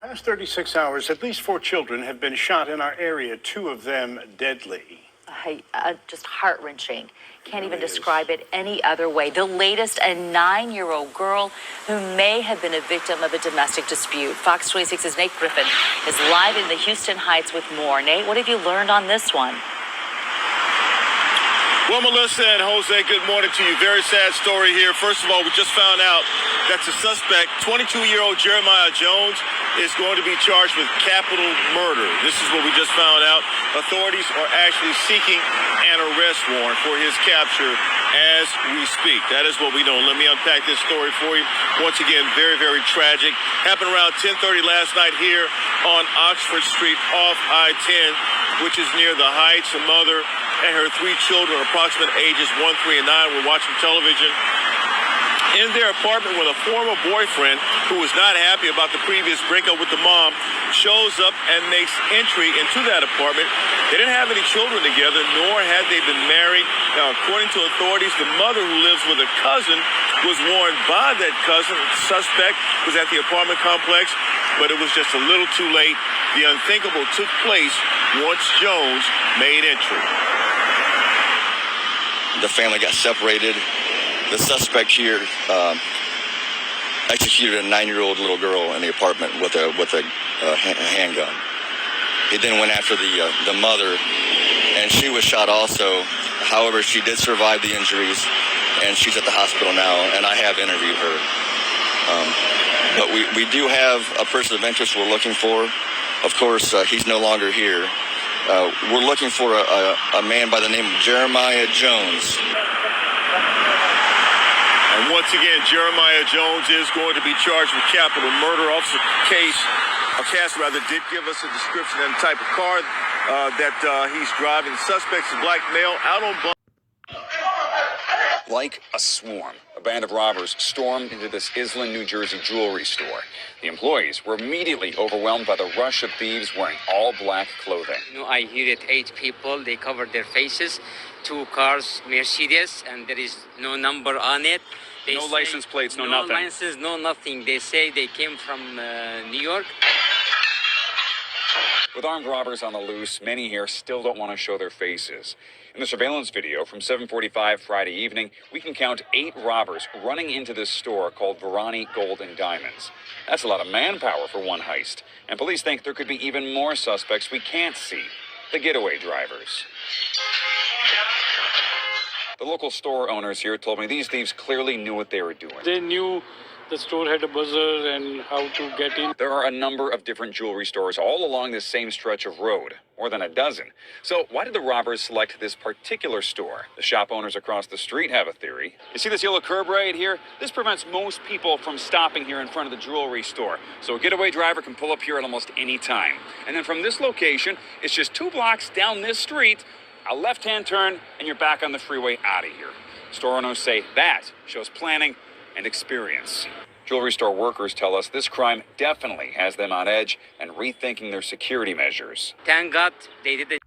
Past 36 hours, at least 4 children have been shot in our area, 2 of them deadly. Just heart-wrenching. Can't even describe it any other way. The latest, a 9-year-old girl who may have been a victim of a domestic dispute. Fox 26's Nate Griffin is live in the Houston Heights with more. Nate, what have you learned on this one? Well, Melissa and Jose, good morning to you. Very sad story here. First of all, we just found out that the suspect, 22-year-old Jeremiah Jones, is going to be charged with capital murder. This is what we just found out. Authorities are actually seeking an arrest warrant for his capture as we speak. That is what we know. Let me unpack this story for you. Once again, very, very tragic. Happened around 10:30 last night here on Oxford Street off I-10, which is near the Heights. A mother and her 3 children, approximate ages 1, 3, and 9, were watching television in their apartment when a former boyfriend, who was not happy about the previous breakup with the mom, shows up and makes entry into that apartment. They didn't have any children together, nor had they been married. Now, according to authorities, the mother, who lives with a cousin, was warned by that cousin. The suspect was at the apartment complex, but it was just a little too late. The unthinkable took place once Jones made entry. The family got separated. The suspect here executed a 9-year-old little girl in the apartment with a handgun. He then went after the mother, and she was shot also. However, she did survive the injuries, and she's at the hospital now, and I have interviewed her. But we do have a person of interest we're looking for. Of course, he's no longer here. We're looking for a man by the name of Jeremiah Jones. And once again, Jeremiah Jones is going to be charged with capital murder. Officer Cass did give us a description and the type of car that he's driving. The suspect's a black male out on Bronx. Like a swarm, a band of robbers stormed into this Island, New Jersey jewelry store. The employees were immediately overwhelmed by the rush of thieves wearing all black clothing. I hear it 8 people, they covered their faces, 2 cars, Mercedes, and there is no number on it. They No license plates, no nothing. No license, no nothing. They say they came from New York. With armed robbers on the loose, many here still don't want to show their faces. In the surveillance video from 7:45 Friday evening, we can count 8 robbers running into this store called Verani Gold and Diamonds. That's a lot of manpower for one heist. And police think there could be even more suspects we can't see, the getaway drivers. The local store owners here told me these thieves clearly knew what they were doing. They knew the store had a buzzer and how to get in. There are a number of different jewelry stores all along this same stretch of road, more than a dozen. So why did the robbers select this particular store? The shop owners across the street have a theory. You see this yellow curb right here? This prevents most people from stopping here in front of the jewelry store. So a getaway driver can pull up here at almost any time. And then from this location, it's just 2 blocks down this street, a left-hand turn, and you're back on the freeway out of here. Store owners say that shows planning and experience. Jewelry store workers tell us this crime definitely has them on edge and rethinking their security measures. Thank God they did it.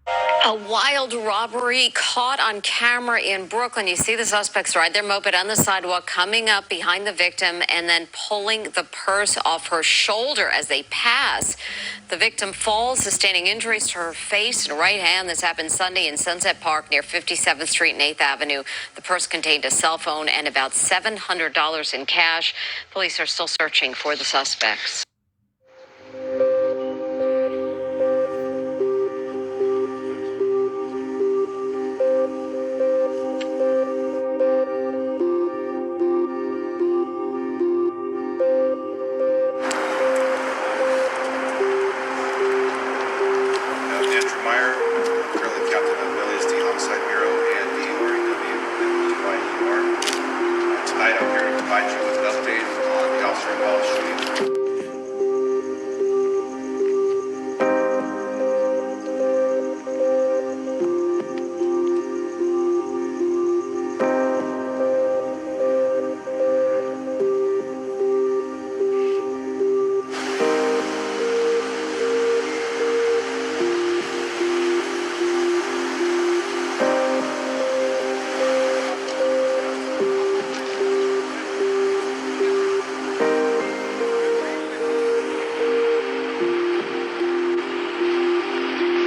A wild robbery caught on camera in Brooklyn. You see the suspects ride their moped on the sidewalk, coming up behind the victim and then pulling the purse off her shoulder as they pass. The victim falls, sustaining injuries to her face and right hand. This happened Sunday in Sunset Park near 57th Street and 8th Avenue. The purse contained a cell phone and about $700 in cash. Police are still searching for the suspects. Tonight I'm here to provide you with an update on the officer involved shooting.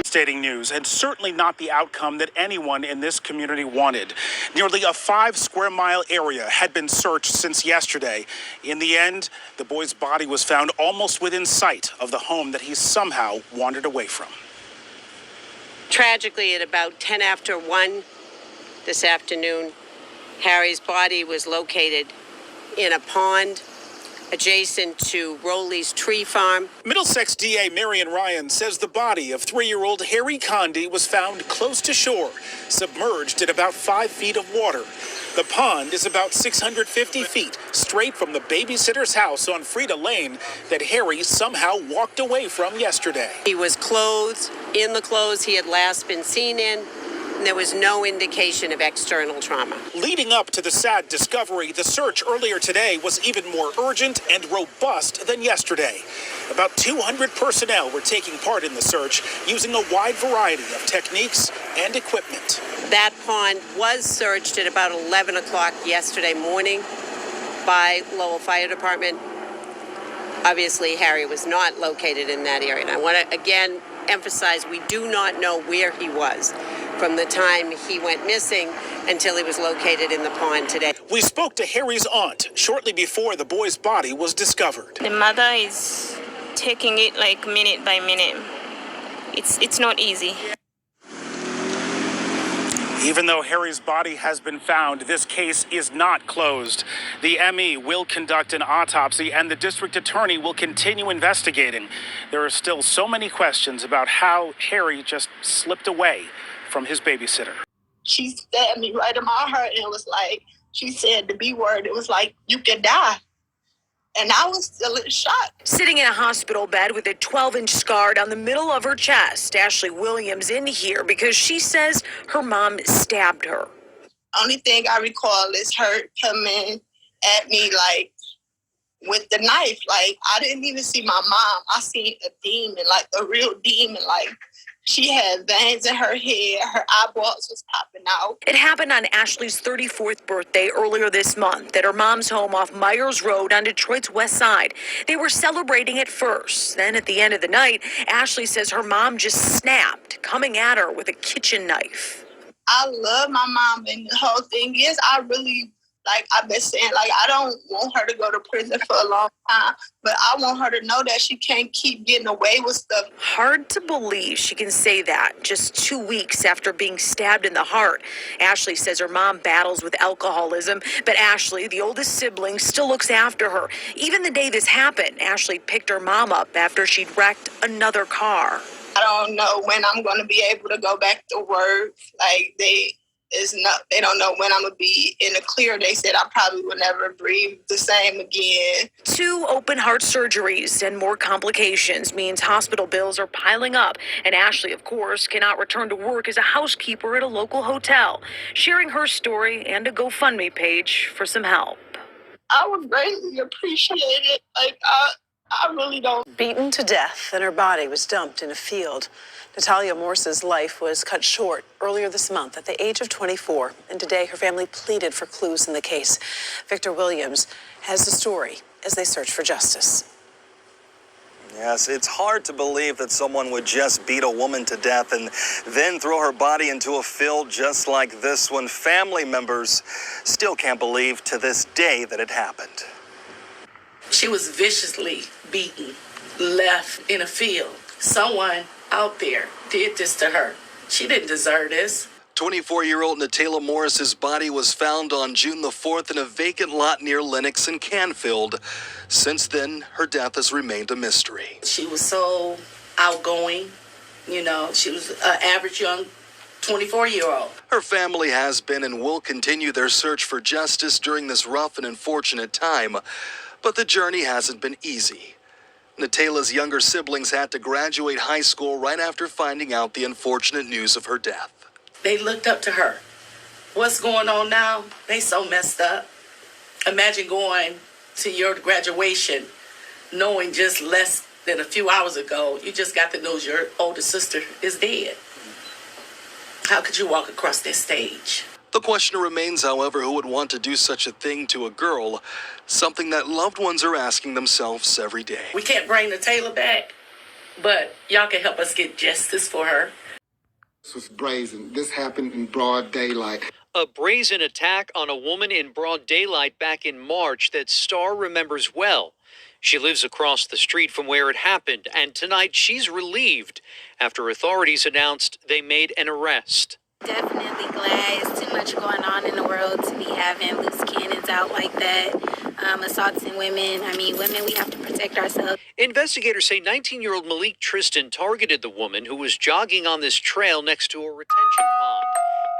devastating news, and certainly not the outcome that anyone in this community wanted. Nearly a 5-square-mile area had been searched since yesterday. In the end, the boy's body was found almost within sight of the home that he somehow wandered away from. Tragically, at about 10 after 1 this afternoon, Harry's body was located in a pond adjacent to Rowley's tree farm. Middlesex DA Marion Ryan says the body of 3-year-old Harry Condi was found close to shore, submerged in about 5 feet of water. The pond is about 650 feet straight from the babysitter's house on Frida Lane that Harry somehow walked away from yesterday. He was clothed in the clothes he had last been seen in. There was no indication of external trauma. Leading up to the sad discovery, the search earlier today was even more urgent and robust than yesterday. About 200 personnel were taking part in the search, using a wide variety of techniques and equipment. That pond was searched at about 11 o'clock yesterday morning by Lowell Fire Department. Obviously, Harry was not located in that area. And I want to again emphasize, we do not know where he was from the time he went missing until he was located in the pond today. We spoke to Harry's aunt shortly before the boy's body was discovered. The mother is taking it like minute by minute. It's not easy. Even though Harry's body has been found, this case is not closed. The ME will conduct an autopsy and the district attorney will continue investigating. There are still so many questions about how Harry just slipped away from his babysitter. She stabbed me right in my heart, and it was like, she said the B word, it was like, you could die. And I was still in shock. Sitting in a hospital bed with a 12-inch scar down the middle of her chest, Ashley Williams in here because she says her mom stabbed her. Only thing I recall is her coming at me like with the knife. Like, I didn't even see my mom. I seen a demon, like a real demon. Like, she had veins in her head. Her eyeballs was popping out. It happened on Ashley's 34th birthday earlier this month at her mom's home off Myers Road on Detroit's west side. They were celebrating at first. Then at the end of the night, Ashley says her mom just snapped, coming at her with a kitchen knife. I love my mom, and the whole thing is I really, like I've been saying, like, I don't want her to go to prison for a long time, but I want her to know that she can't keep getting away with stuff. Hard to believe she can say that just 2 weeks after being stabbed in the heart. Ashley says her mom battles with alcoholism, but Ashley, the oldest sibling, still looks after her. Even the day this happened, Ashley picked her mom up after she'd wrecked another car. I don't know when I'm going to be able to go back to work. Like, they don't know when I'm going to be in the clear. They said I probably will never breathe the same again. 2 open heart surgeries and more complications means hospital bills are piling up. And Ashley, of course, cannot return to work as a housekeeper at a local hotel, sharing her story and a GoFundMe page for some help. I would greatly appreciate it. Like, I really don't. Beaten to death and her body was dumped in a field. Natalia Morse's life was cut short earlier this month at the age of 24, and today her family pleaded for clues in the case. Victor Williams has the story as they search for justice. Yes, it's hard to believe that someone would just beat a woman to death and then throw her body into a field just like this one. Family members still can't believe to this day that it happened. She was viciously beaten, left in a field. Someone out there did this to her. She didn't deserve this. 24-year-old Natalia Morris's body was found on June the 4th in a vacant lot near Lenox and Canfield. Since then, her death has remained a mystery. She was so outgoing. You know, she was an average young 24-year-old. Her family has been and will continue their search for justice during this rough and unfortunate time. But the journey hasn't been easy. Natalia's younger siblings had to graduate high school right after finding out the unfortunate news of her death. They looked up to her. What's going on now? They so messed up. Imagine going to your graduation knowing just less than a few hours ago, you just got the news your older sister is dead. How could you walk across that stage? The question remains, however, who would want to do such a thing to a girl, something that loved ones are asking themselves every day. We can't bring Natalia back, but y'all can help us get justice for her. This was brazen. This happened in broad daylight. A brazen attack on a woman in broad daylight back in March that Starr remembers well. She lives across the street from where it happened, and tonight she's relieved after authorities announced they made an arrest. Definitely glad. It's too much going on in the world to be having loose cannons out like that, assaulting women. I mean, women, we have to protect ourselves. Investigators say 19-year-old Malik Tristan targeted the woman who was jogging on this trail next to a retention pond,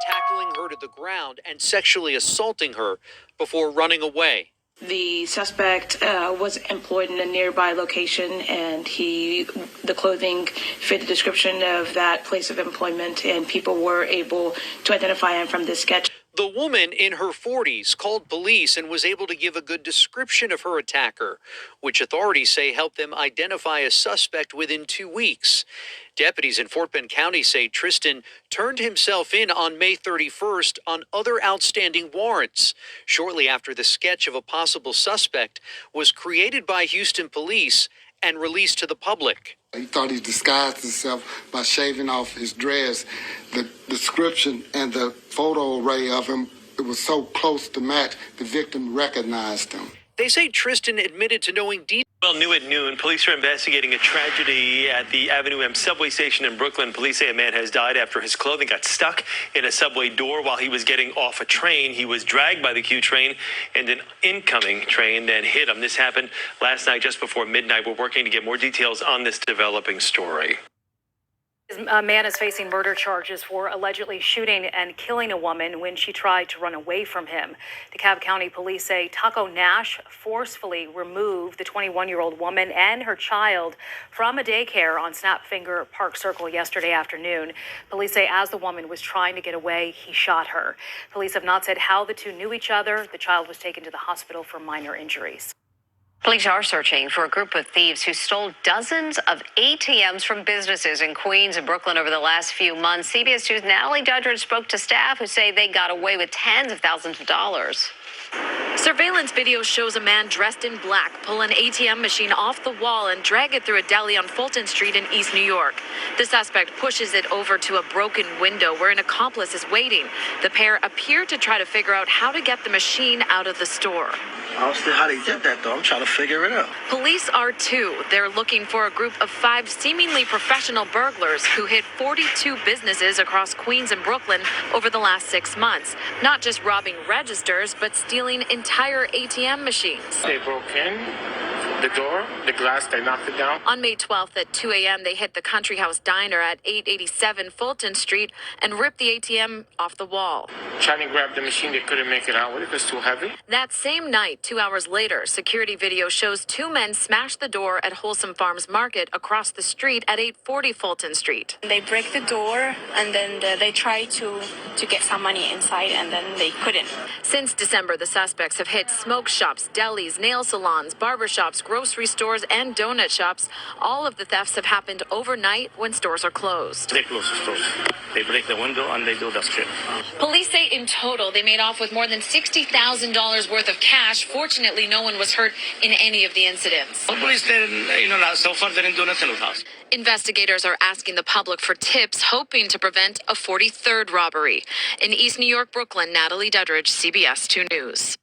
tackling her to the ground and sexually assaulting her before running away. The suspect was employed in a nearby location, and the clothing fit the description of that place of employment, and people were able to identify him from this sketch. The woman in her 40s called police and was able to give a good description of her attacker, which authorities say helped them identify a suspect within 2 weeks. Deputies in Fort Bend County say Tristan turned himself in on May 31st on other outstanding warrants, shortly after the sketch of a possible suspect was created by Houston police and released to the public. He thought he disguised himself by shaving off his dress. The description and the photo array of him, it was so close to match, the victim recognized him. They say Tristan admitted to knowing details. Well, new at noon, police are investigating a tragedy at the Avenue M subway station in Brooklyn. Police say a man has died after his clothing got stuck in a subway door while he was getting off a train. He was dragged by the Q train, and an incoming train then hit him. This happened last night just before midnight. We're working to get more details on this developing story. A man is facing murder charges for allegedly shooting and killing a woman when she tried to run away from him. DeKalb County police say Taco Nash forcefully removed the 21-year-old woman and her child from a daycare on Snapfinger Park Circle yesterday afternoon. Police say as the woman was trying to get away, he shot her. Police have not said how the two knew each other. The child was taken to the hospital for minor injuries. Police are searching for a group of thieves who stole dozens of ATMs from businesses in Queens and Brooklyn over the last few months. CBS 2's Natalie Duddridge spoke to staff who say they got away with tens of thousands of dollars. Surveillance video shows a man dressed in black pull an ATM machine off the wall and drag it through a deli on Fulton Street in East New York. The suspect pushes it over to a broken window where an accomplice is waiting. The pair appear to try to figure out how to get the machine out of the store. I don't see how they did that, though. I'm trying to figure it out. Police are too. They're looking for a group of 5 seemingly professional burglars who hit 42 businesses across Queens and Brooklyn over the last 6 months. Not just robbing registers, but stealing entire ATM machines. They broke in the door, the glass, they knocked it down. On May 12th at 2 a.m., they hit the Country House Diner at 887 Fulton Street and ripped the ATM off the wall. Trying to grab the machine, they couldn't make it out with it because it was too heavy. That same night, 2 hours later, security video shows 2 men smash the door at Wholesome Farms Market across the street at 840 Fulton Street. They break the door, and then they try to get some money inside, and then they couldn't. Since December, the suspects have hit smoke shops, delis, nail salons, barbershops, grocery stores, and donut shops. All of the thefts have happened overnight when stores are closed. They close the stores. They break the window and they do that shit. Police say in total they made off with more than $60,000 worth of cash. Fortunately, no one was hurt in any of the incidents. The police didn't, so far they didn't do nothing with us. Investigators are asking the public for tips, hoping to prevent a 43rd robbery. In East New York, Brooklyn, Natalie Duddridge, CBS 2 News.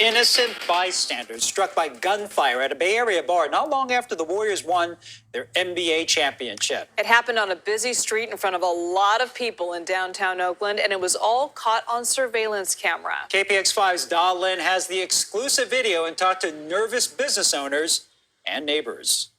Innocent bystanders struck by gunfire at a Bay Area bar not long after the Warriors won their NBA championship. It happened on a busy street in front of a lot of people in downtown Oakland, and it was all caught on surveillance camera. KPX5's Da Lin has the exclusive video and talked to nervous business owners and neighbors.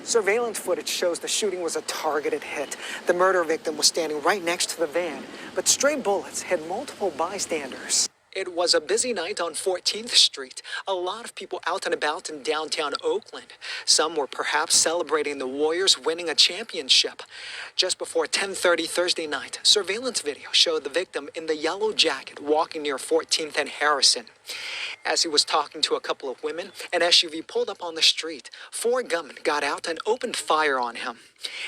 Surveillance footage shows the shooting was a targeted hit. The murder victim was standing right next to the van, but stray bullets hit multiple bystanders. It was a busy night on 14th Street. A lot of people out and about in downtown Oakland. Some were perhaps celebrating the Warriors winning a championship. Just before 10:30 Thursday night, surveillance video showed the victim in the yellow jacket walking near 14th and Harrison. As he was talking to a couple of women, an SUV pulled up on the street. 4 gunmen got out and opened fire on him.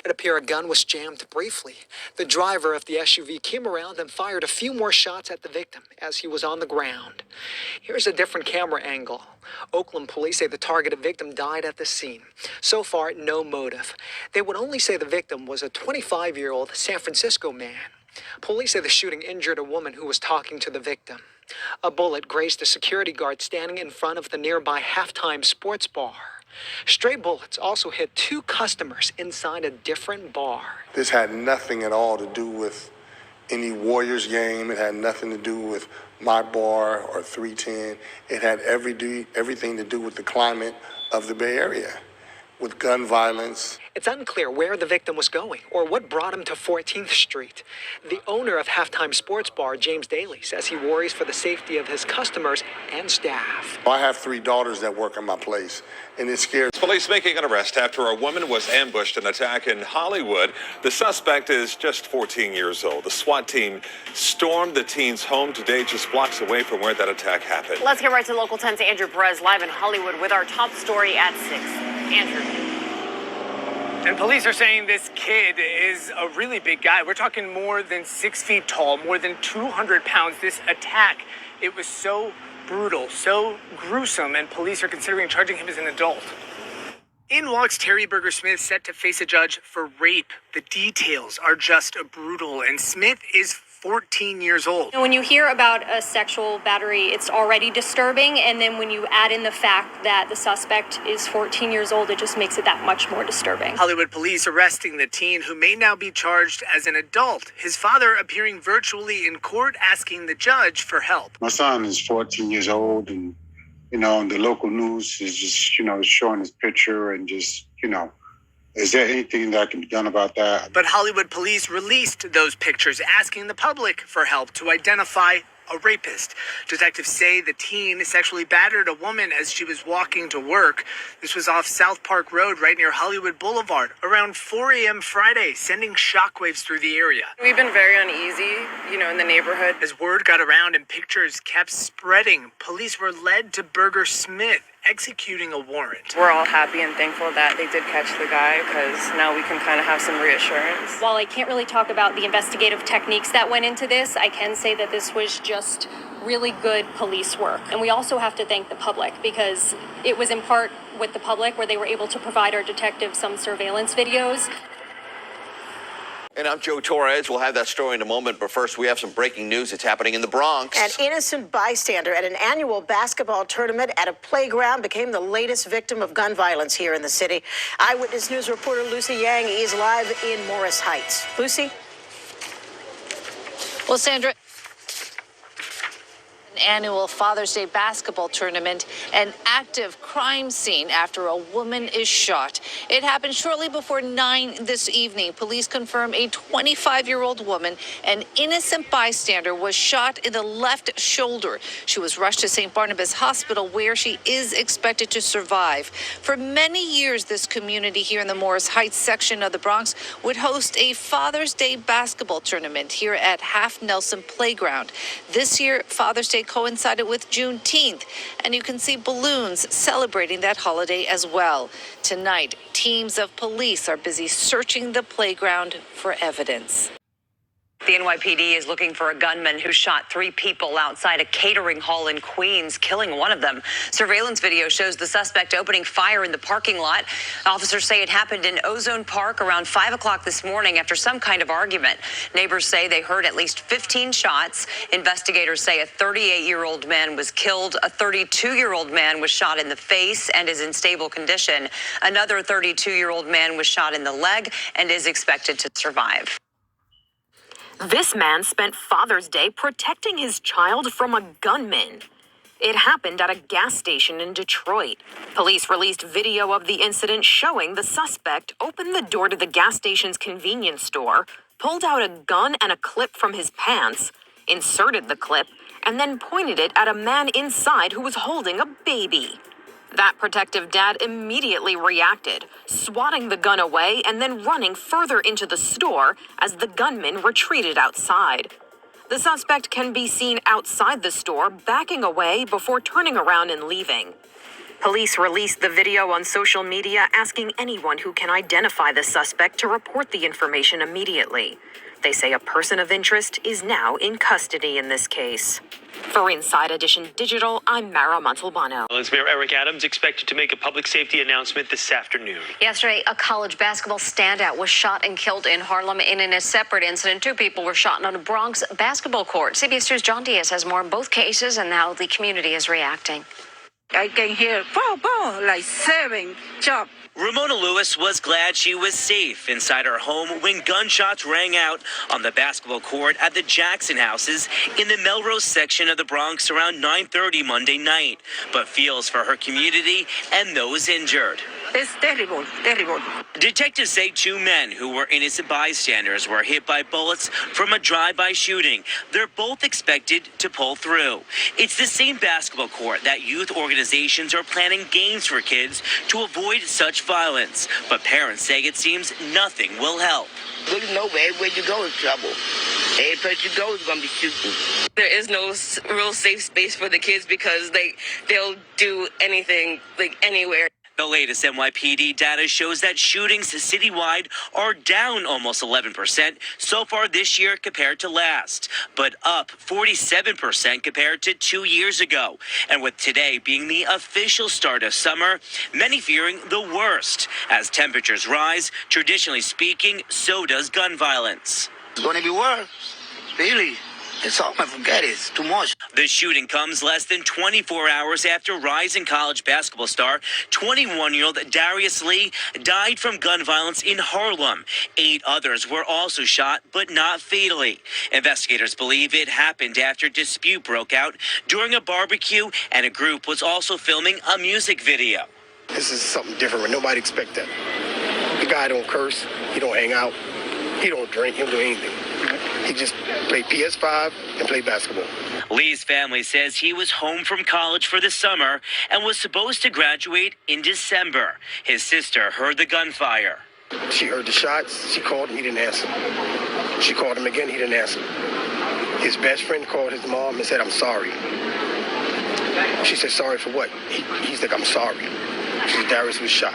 It appeared a gun was jammed briefly. The driver of the SUV came around and fired a few more shots at the victim as he was on the ground. Here's a different camera angle. Oakland police say the targeted victim died at the scene. So far, no motive. They would only say the victim was a 25-year-old San Francisco man. Police say the shooting injured a woman who was talking to the victim. A bullet grazed a security guard standing in front of the nearby Halftime Sports Bar. Stray bullets also hit 2 customers inside a different bar. This had nothing at all to do with any Warriors game. It had nothing to do with my bar or 310. It had everything to do with the climate of the Bay Area, with gun violence. It's unclear where the victim was going or what brought him to 14th Street. The owner of Halftime Sports Bar, James Daly, says he worries for the safety of his customers and staff. I have 3 daughters that work in my place, and it scares. Police making an arrest after a woman was ambushed in an attack in Hollywood. The suspect is just 14 years old. The SWAT team stormed the teen's home today, just blocks away from where that attack happened. Let's get right to Local 10's Andrew Perez live in Hollywood with our top story at 6. Andrew. And police are saying this kid is a really big guy. We're talking more than 6 feet tall, more than 200 pounds. This attack, it was so brutal, so gruesome, and police are considering charging him as an adult. In walks Terry Berger Smith, set to face a judge for rape. The details are just brutal, and Smith is 14 years old. When you hear about a sexual battery, it's already disturbing. And then when you add in the fact that the suspect is 14 years old, it just makes it that much more disturbing. Hollywood police arresting the teen, who may now be charged as an adult. His father appearing virtually in court, asking the judge for help. My son is 14 years old, and, the local news is just, showing his picture and just, is there anything that can be done about that? But Hollywood police released those pictures, asking the public for help to identify a rapist. Detectives say the teen sexually battered a woman as she was walking to work. This was off South Park Road, right near Hollywood Boulevard, around 4 a.m. Friday, sending shockwaves through the area. We've been very uneasy, in the neighborhood. As word got around and pictures kept spreading, police were led to Berger Smith, executing a warrant. We're all happy and thankful that they did catch the guy, because now we can kind of have some reassurance. While I can't really talk about the investigative techniques that went into this, I can say that this was just really good police work. And we also have to thank the public, because it was in part with the public where they were able to provide our detectives some surveillance videos. And I'm Joe Torres. We'll have that story in a moment, but first we have some breaking news that's happening in the Bronx. An innocent bystander at an annual basketball tournament at a playground became the latest victim of gun violence here in the city. Eyewitness News reporter Lucy Yang is live in Morris Heights. Lucy? Well, Sandra, an annual Father's Day basketball tournament, an active crime scene after a woman is shot. It happened shortly before 9 this evening. Police confirm a 25-year-old woman, an innocent bystander, was shot in the left shoulder. She was rushed to St. Barnabas Hospital, where she is expected to survive. For many years, this community here in the Morris Heights section of the Bronx would host a Father's Day basketball tournament here at Half Nelson Playground. This year, Father's Day coincided with Juneteenth, and you can see balloons celebrating that holiday as well. Tonight, teams of police are busy searching the playground for evidence. The NYPD is looking for a gunman who shot 3 people outside a catering hall in Queens, killing one of them. Surveillance video shows the suspect opening fire in the parking lot. Officers say it happened in Ozone Park around 5 o'clock this morning after some kind of argument. Neighbors say they heard at least 15 shots. Investigators say a 38-year-old man was killed. A 32-year-old man was shot in the face and is in stable condition. Another 32-year-old man was shot in the leg and is expected to survive. This man spent Father's Day protecting his child from a gunman. It happened at a gas station in Detroit. Police released video of the incident showing the suspect opened the door to the gas station's convenience store, pulled out a gun and a clip from his pants, inserted the clip, and then pointed it at a man inside who was holding a baby. That protective dad immediately reacted, swatting the gun away and then running further into the store as the gunman retreated outside. The suspect can be seen outside the store, backing away before turning around and leaving. Police released the video on social media, asking anyone who can identify the suspect to report the information immediately. They say a person of interest is now in custody in this case. For Inside Edition Digital, I'm Mara Montalbano. Mayor Eric Adams expected to make a public safety announcement this afternoon. Yesterday, a college basketball standout was shot and killed in Harlem. And in a separate incident, 2 people were shot on a Bronx basketball court. CBS 2's John Diaz has more on both cases and how the community is reacting. I can hear boom, boom, like 7 shots. Ramona Lewis was glad she was safe inside her home when gunshots rang out on the basketball court at the Jackson houses in the Melrose section of the Bronx around 9:30 Monday night, but feels for her community and those injured. It's terrible, terrible. Detectives say 2 men who were innocent bystanders were hit by bullets from a drive-by shooting. They're both expected to pull through. It's the same basketball court that youth organizations are planning games for kids to avoid such violence. But parents say it seems nothing will help. Good to know everywhere you go is trouble. Every place you go is going to be shooting. There is no real safe space for the kids because they'll do anything, like anywhere. The latest NYPD data shows that shootings citywide are down almost 11% so far this year compared to last, but up 47% compared to 2 years ago. And with today being the official start of summer, many fearing the worst. As temperatures rise, traditionally speaking, so does gun violence. It's going to be worse. Really. It's all I forget. It's too much. The shooting comes less than 24 hours after rising college basketball star 21-year-old Darius Lee died from gun violence in Harlem. 8 others were also shot, but not fatally. Investigators believe it happened after a dispute broke out during a barbecue, and a group was also filming a music video. This is something different. Nobody expect that. The guy don't curse. He don't hang out. He don't drink. He don't do anything. He just played PS5 and played basketball. Lee's family says he was home from college for the summer and was supposed to graduate in December. His sister heard the gunfire. She heard the shots. She called him. He didn't answer. She called him again. He didn't answer. His best friend called his mom and said, "I'm sorry." She said, "Sorry for what?" He's like, "I'm sorry." She said, "Darius was shot."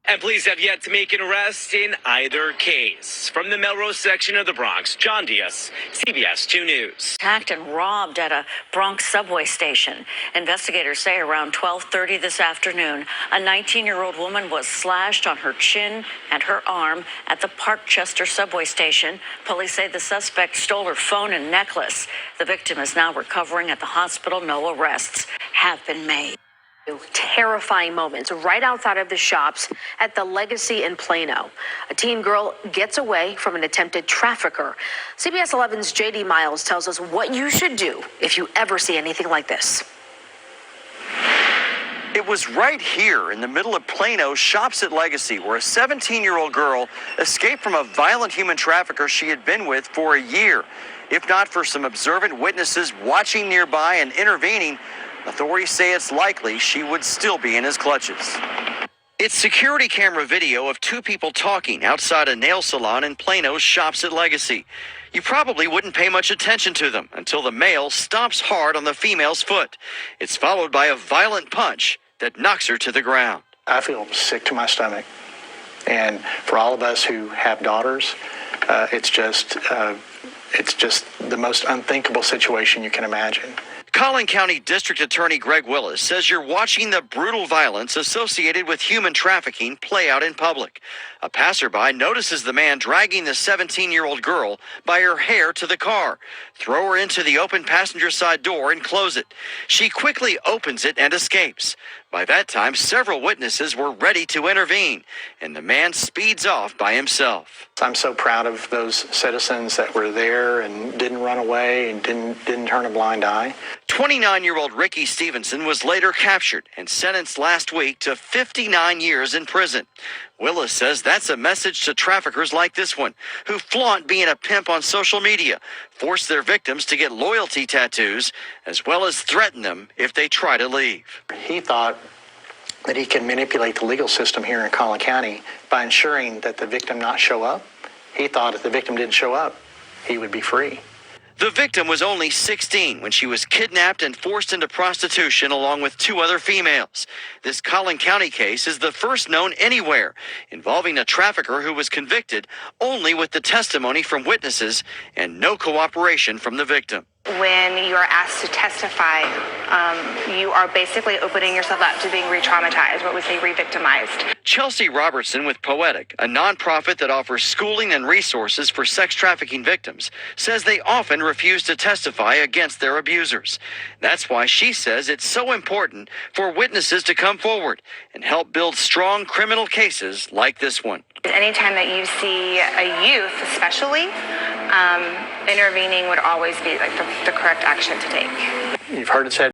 And police have yet to make an arrest in either case. From the Melrose section of the Bronx, John Diaz, CBS 2 News. Attacked and robbed at a Bronx subway station. Investigators say around 12:30 this afternoon, a 19-year-old woman was slashed on her chin and her arm at the Parkchester subway station. Police say the suspect stole her phone and necklace. The victim is now recovering at the hospital. No arrests have been made. Terrifying moments right outside of the shops at the Legacy in Plano. A teen girl gets away from an attempted trafficker. CBS 11's JD Miles tells us what you should do if you ever see anything like this. It was right here in the middle of Plano's Shops at Legacy where a 17-year-old girl escaped from a violent human trafficker she had been with for a year. If not for some observant witnesses watching nearby and intervening, authorities say it's likely she would still be in his clutches. It's security camera video of 2 people talking outside a nail salon in Plano's Shops at Legacy. You probably wouldn't pay much attention to them until the male stomps hard on the female's foot. It's followed by a violent punch that knocks her to the ground. I feel sick to my stomach. And for all of us who have daughters, it's just the most unthinkable situation you can imagine. Collin County District Attorney Greg Willis says you're watching the brutal violence associated with human trafficking play out in public. A passerby notices the man dragging the 17-year-old girl by her hair to the car, throw her into the open passenger side door and close it. She quickly opens it and escapes. By that time, several witnesses were ready to intervene, and the man speeds off by himself. I'm so proud of those citizens that were there and didn't run away and didn't turn a blind eye. 29-year-old Ricky Stevenson was later captured and sentenced last week to 59 years in prison. Willis says that's a message to traffickers like this one, who flaunt being a pimp on social media, force their victims to get loyalty tattoos, as well as threaten them if they try to leave. He thought that he can manipulate the legal system here in Collin County by ensuring that the victim not show up. He thought if the victim didn't show up, he would be free. The victim was only 16 when she was kidnapped and forced into prostitution along with 2 other females. This Collin County case is the first known anywhere involving a trafficker who was convicted only with the testimony from witnesses and no cooperation from the victim. When you are asked to testify, you are basically opening yourself up to being re-traumatized, what we say re-victimized. Chelsea Robertson with Poetic, a nonprofit that offers schooling and resources for sex trafficking victims, says they often refuse to testify against their abusers. That's why she says it's so important for witnesses to come forward and help build strong criminal cases like this one. Anytime that you see a youth, especially, intervening would always be like the correct action to take. You've heard it said